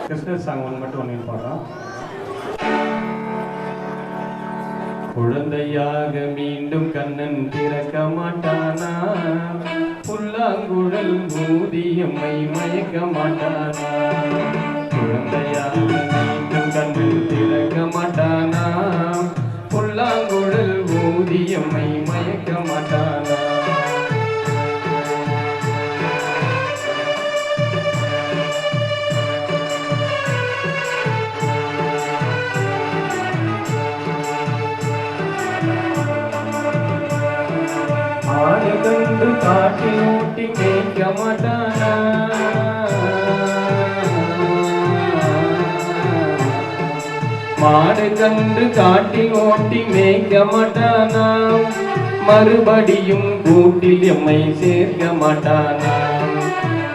Christmas song ஒன்று மட்டும் ஒன்று பாடுறோம். குழந்தையாக மீண்டும் கண்ணன் திறக்க மாட்டானா, புல்லாங்குழல் ஊதியம்மை மயக்க மாட்டானா. குழந்தையாக மீண்டும் கண்ணன் திறக்க மாட்டானா, புல்லாங்குழல் ஊதியம்மை மயக்க மாட்டானா. மாடு கண்டு காட்டில் ஊட்டி மேய்க்க மாட்டானா, மாடு கண்டு காட்டில் ஓட்டி மேய்க்க மாட்டானா, மறுபடியும் கூட்டில் எம்மை சேர்க்க மாட்டானா,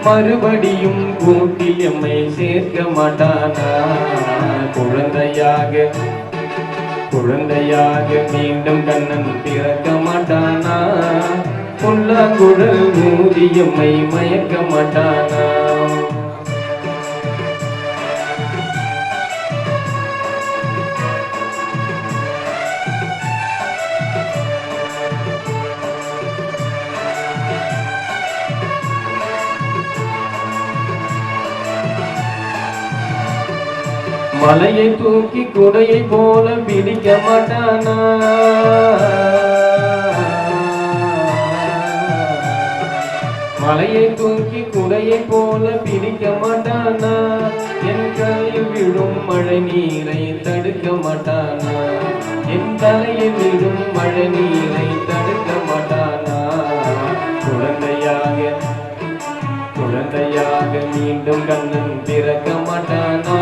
மறுபடியும் கூட்டில் எம்மை சேர்க்க மாட்டானா. குழந்தையாக குழந்தையாக மீண்டும் கண்ணன் திறக்க மாட்டானா, புல்லாங்குழல் ஊதியம்மை மயக்க மாட்டானா. மலையை தூக்கி குடையை போல பிடிக்க மாட்டானா, மலையை தூக்கி குடையை போல பிடிக்க மாட்டானா, என் தலையில் விடும் மழை நீரை தடுக்க மாட்டானா, என் தலையில் விடும் மழை நீரை தடுக்க மாட்டானா. குழந்தையாக குழந்தையாக மீண்டும் கண்ணன் திறக்க மாட்டானா,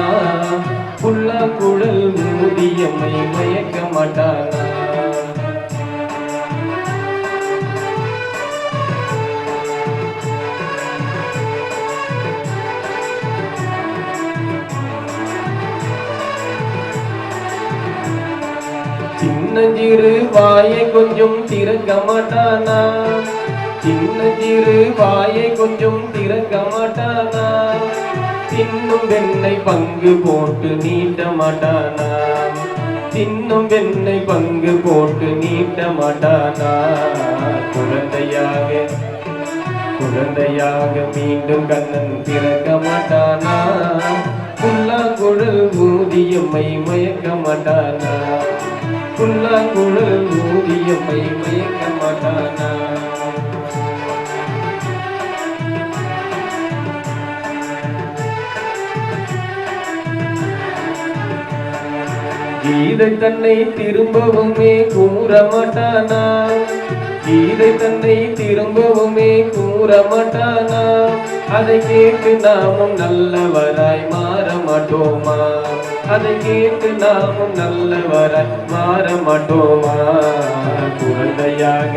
புல்லாங்குழல் ஊதியம்மை மயக்க மாட்டானா. சின்னஞ்சிறு வாயை கொஞ்சம் திறக்க மாட்டானா, சின்னஞ்சிறு வாயை கொஞ்சம் திறக்க மாட்டானா, தின்னும் வெண்ணை பங்கு போட்டு நீட்ட மாட்டானா, தின்னும் வெண்ணை பங்கு போட்டு நீட்ட மாட்டானா. குழந்தையாக குழந்தையாக மீண்டும் கண்ணன் திறக்க மாட்டானா, புல்லாங்குழல் ஊதியம்மை மயக்க மாட்டானா, புல்லாங்குழல் ஊதியம்மை மயக்க மாட்டானா. கீதை தன்னை திரும்பவுமே கூற மாட்டானா, கீதை தன்னை திரும்பவுமே கூற மாட்டானா, அதை கேட்டு நாமும் நல்லவராய் மாற மாட்டோமா, அதை கேட்டு நாமும் நல்லவராய் மாற மாட்டோமா. குழந்தையாக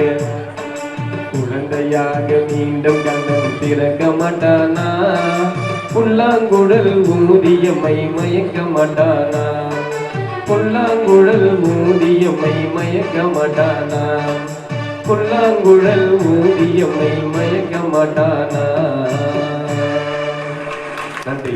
குழந்தையாக மீண்டும் கண்ணன் திறக்க மாட்டானா, புல்லாங்குழல் ஊதியம்மை மயக்க மாட்டானா, புல்லாங்குழல் ஊதியம்மை மயக்க மாட்டானா, புல்லாங்குழல் ஊதியம்மை மயக்க மாட்டானா. நன்றி.